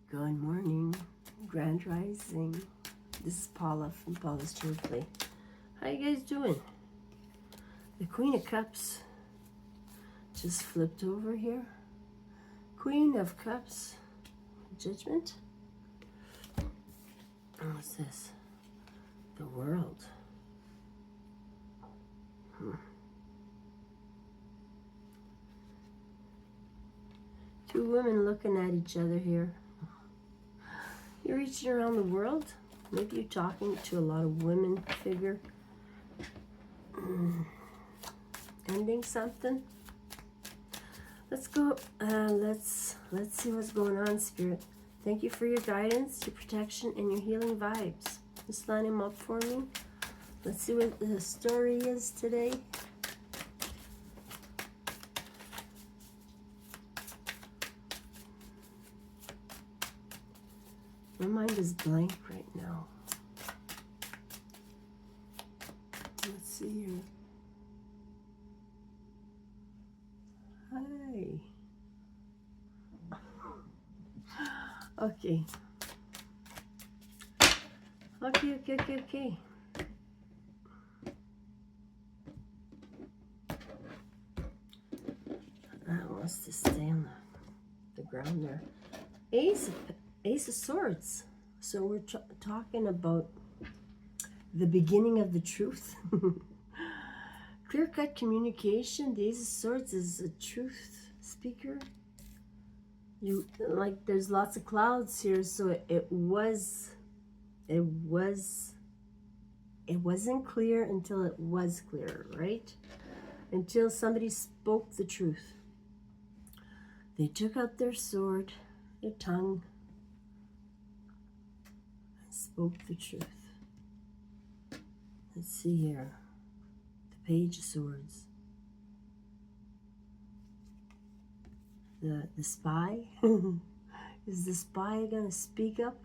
Good morning, Grand Rising. This is Paula from Paula's Cheerfully. How you guys doing? The Queen of Cups just flipped over here. Queen of Cups, Judgment. And what's this? The World. Two women looking at each other here. You're reaching around the world. Maybe you're talking to a lot of women figure. Ending something. Let's go. Let's see what's going on, Spirit. Thank you for your guidance, your protection, and your healing vibes. Just line them up for me. Let's see what the story is today. My mind is blank right now. Let's see here. Hi. Okay. Okay. That wants to stay on the ground there. Ace of Swords. So we're talking about the beginning of the truth. Clear-cut communication. The Ace of Swords is a truth speaker. There's lots of clouds here, so it wasn't clear until it was clear, right? Until somebody spoke the truth. They took out their sword, their tongue, and spoke the truth. Let's see here. The Page of Swords. The spy. Is the spy gonna speak up?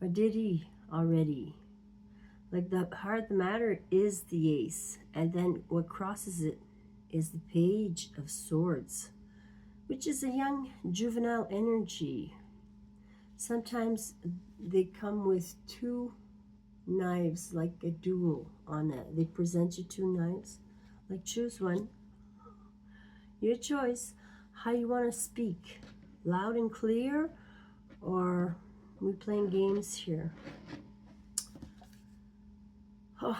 Or did he already? Like, the heart of the matter is the ace, and then what crosses it is the Page of Swords, which is a young juvenile energy. Sometimes they come with two knives, like a duel on it. They present you two knives. Like, choose one. Your choice. How you want to speak. Loud and clear, or we playing games here. Oh,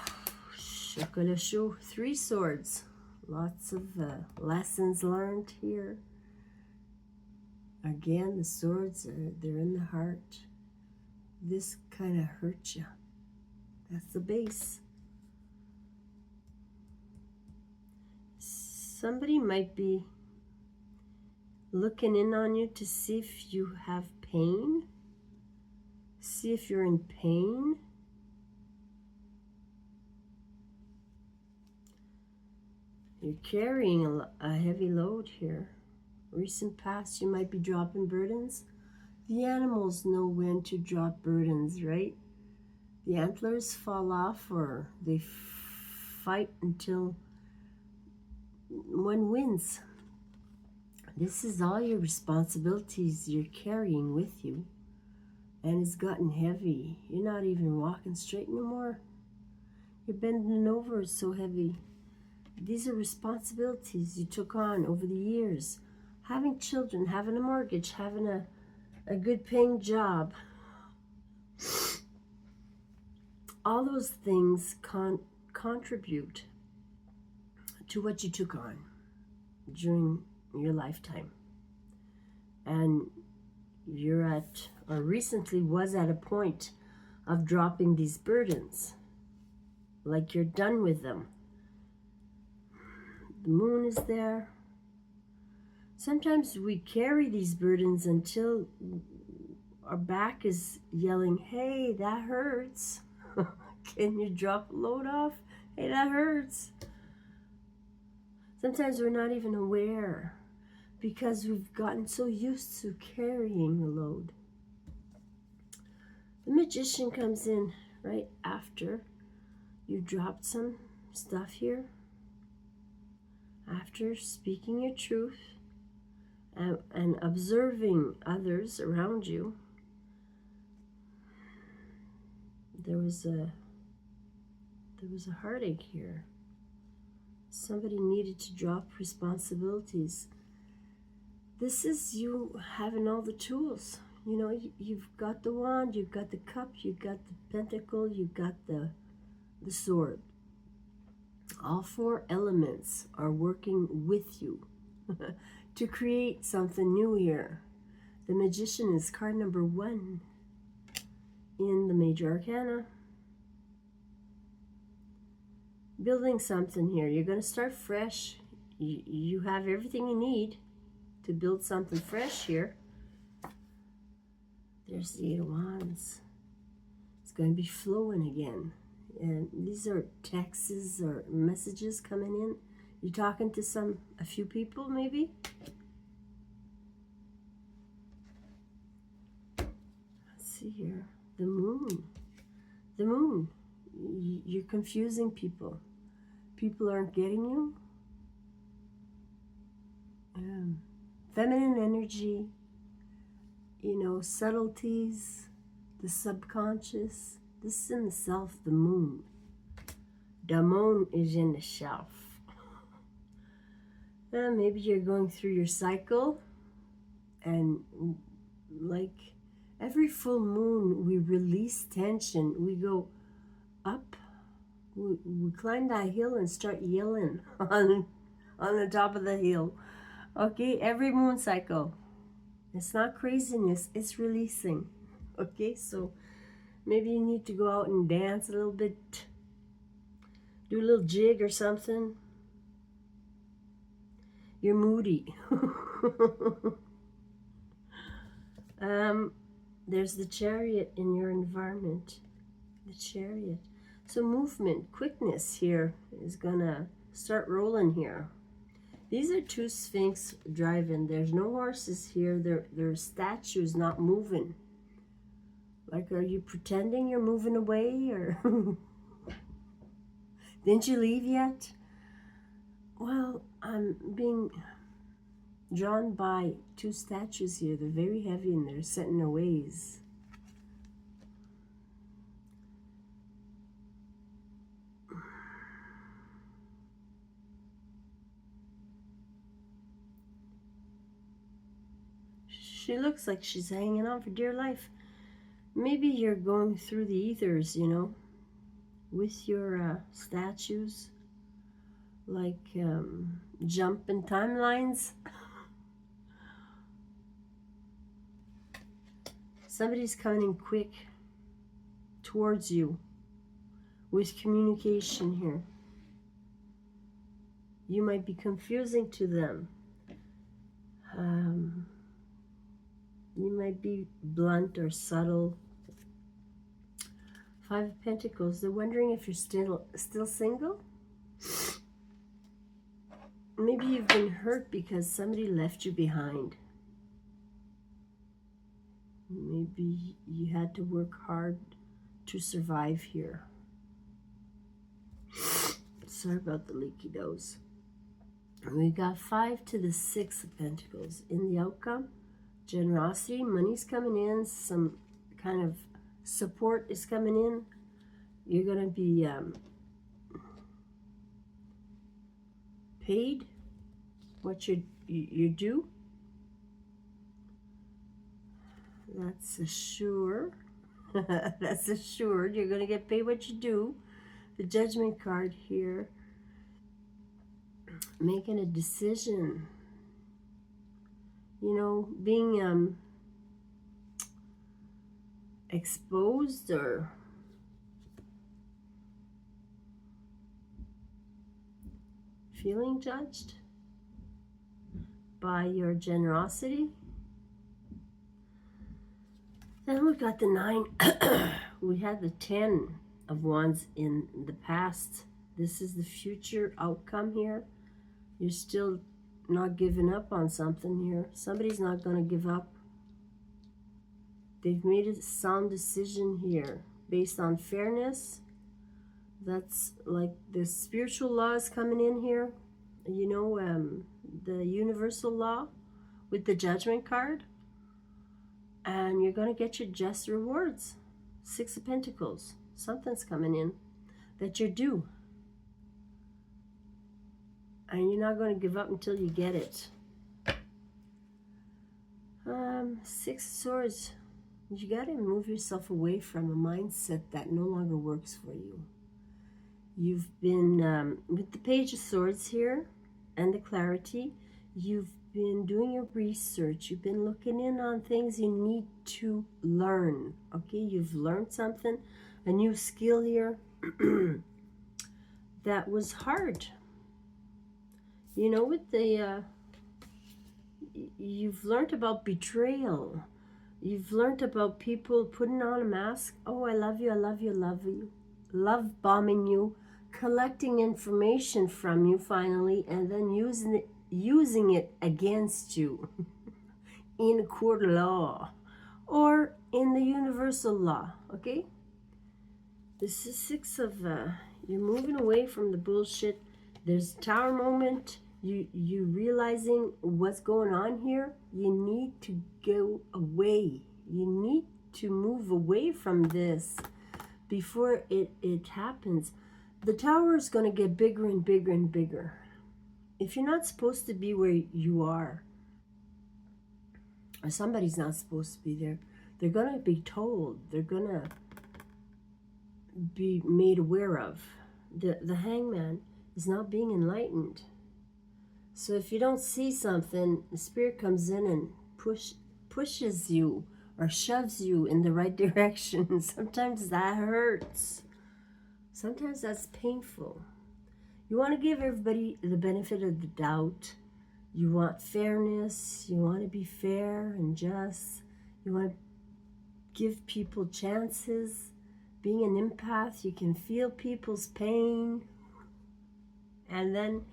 chocolat chaud. 3 swords. Lots of lessons learned here. Again, the swords they're in the heart. This kind of hurts you. That's the base. Somebody might be looking in on you to see if you have pain. See if you're in pain. You're carrying a heavy load here. Recent past, you might be dropping burdens. The animals know when to drop burdens, right? The antlers fall off, or they fight until one wins. This is all your responsibilities you're carrying with you. And it's gotten heavy. You're not even walking straight no more. You're bending over, it's so heavy. These are responsibilities you took on over the years. Having children, having a mortgage, having a good paying job. All those things contribute to what you took on during your lifetime. And you're at, or recently was at, a point of dropping these burdens. Like, you're done with them. The moon is there. Sometimes we carry these burdens until our back is yelling, hey, that hurts. Can you drop a load off? Hey, that hurts. Sometimes we're not even aware because we've gotten so used to carrying the load. The Magician comes in right after you dropped some stuff here. After speaking your truth and observing others around you. There was a heartache here. Somebody needed to drop responsibilities. This is you having all the tools. You know, you've got the wand, you've got the cup, you've got the pentacle, you've got the sword. All four elements are working with you to create something new here. The Magician is card number 1 in the Major Arcana. Building something here. You're going to start fresh. You have everything you need to build something fresh here. There's the 8 of Wands. It's going to be flowing again. And these are texts or messages coming in. You're talking to a few people maybe. Let's see here. The Moon. The Moon. You're confusing people. People aren't getting you. Feminine energy, you know, subtleties, the subconscious. This is in the self, the moon. The moon is in the self. Maybe you're going through your cycle, and like every full moon, we release tension. We go up. We climb that hill and start yelling on the top of the hill. Okay, every moon cycle. It's not craziness, it's releasing. Okay, so maybe you need to go out and dance a little bit. Do a little jig or something. You're moody. There's the Chariot in your environment. The Chariot. So movement, quickness here is gonna start rolling here. These are 2 Sphinx driving. There's no horses here. They're statues not moving. Like, are you pretending you're moving away, or didn't you leave yet? Well, I'm being drawn by 2 statues here. They're very heavy and they're set in their ways. She looks like she's hanging on for dear life. Maybe you're going through the ethers, you know, with your statues, like jumping timelines. Somebody's coming quick towards you with communication here. You might be confusing to them. You might be blunt or subtle. 5 of Pentacles. They're wondering if you're still single. Maybe you've been hurt because somebody left you behind. Maybe you had to work hard to survive here. Sorry about the leaky nose. We got 5 to the 6 of Pentacles. In the outcome, generosity, money's coming in, some kind of support is coming in. You're going to be paid what you're due. That's assured. That's assured. You're going to get paid what you do. The Judgment card here. Making a decision. You know, being exposed or feeling judged by your generosity. Then we got the 9. We had the 10 of Wands in the past. This is the future outcome here. You're still not giving up on something here. Somebody's not going to give up. They've made a sound decision here based on fairness. That's like the spiritual law is coming in here. You know, the universal law with the Judgment card. And you're going to get your just rewards. 6 of Pentacles. Something's coming in that you're due. And you're not going to give up until you get it. 6 of Swords. You got to move yourself away from a mindset that no longer works for you. You've been, with the Page of Swords here and the clarity, you've been doing your research. You've been looking in on things you need to learn. Okay, you've learned something, a new skill here that was hard. You know, with the, you've learned about betrayal. You've learned about people putting on a mask. Oh, I love you, I love you, I love you. Love bombing you, collecting information from you finally, and then using it against you in a court of law or in the universal law, okay? This is 6 of, you're moving away from the bullshit. There's a Tower moment. You realizing what's going on here. You need to go away. You need to move away from this before it happens. The Tower is going to get bigger and bigger and bigger. If you're not supposed to be where you are, or somebody's not supposed to be there, they're going to be told. They're going to be made aware of. The Hangman is not being enlightened. So if you don't see something, the Spirit comes in and pushes you or shoves you in the right direction. Sometimes that hurts. Sometimes that's painful. You want to give everybody the benefit of the doubt. You want fairness. You want to be fair and just. You want to give people chances. Being an empath, you can feel people's pain. And then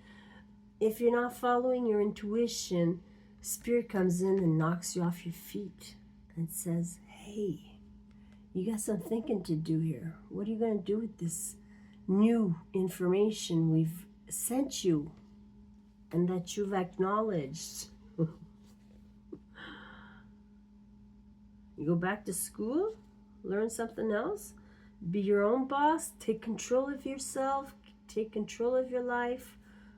if you're not following your intuition, Spirit comes in and knocks you off your feet and says, hey, you got some thinking to do here. What are you going to do with this new information we've sent you and that you've acknowledged? You go back to school, learn something else, be your own boss, take control of yourself, take control of your life,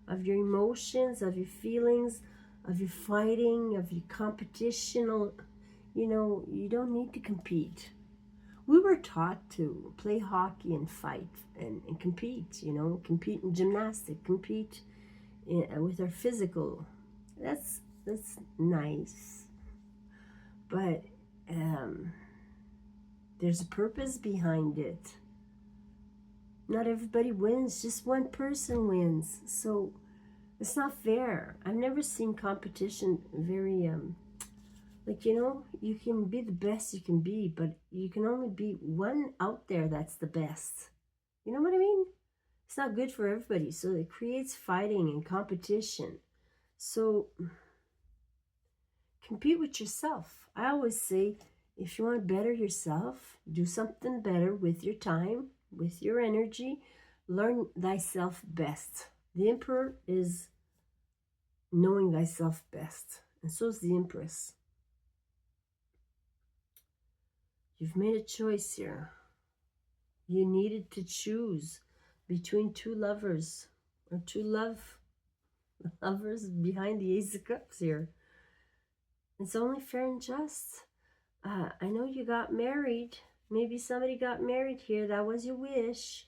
of your emotions, of your feelings, of your fighting, of your competition. You know, you don't need to compete. We were taught to play hockey and fight and compete, you know, compete in gymnastics, compete with our physical. That's nice. But there's a purpose behind it. Not everybody wins, just one person wins. So it's not fair. I've never seen competition very, like, you know, you can be the best you can be, but you can only be one out there that's the best. You know what I mean? It's not good for everybody. So it creates fighting and competition. So compete with yourself. I always say, if you want to better yourself, do something better with your time, with your energy. Learn thyself best. The Emperor is knowing thyself best. And so is the Empress. You've made a choice here. You needed to choose between two lovers, or two lovers behind the Ace of Cups here. It's only fair and just. I know you got married. Maybe somebody got married here. That was your wish.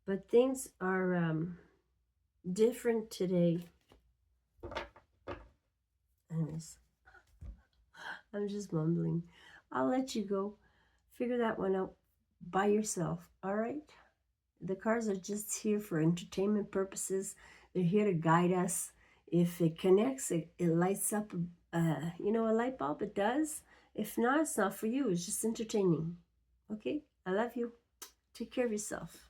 But things are different today. Anyways, I'm just mumbling. I'll let you go. Figure that one out by yourself, all right? The cards are just here for entertainment purposes. They're here to guide us. If it connects, it lights up, you know, a light bulb. It does. If not, it's not for you. It's just entertaining. Okay? I love you. Take care of yourself.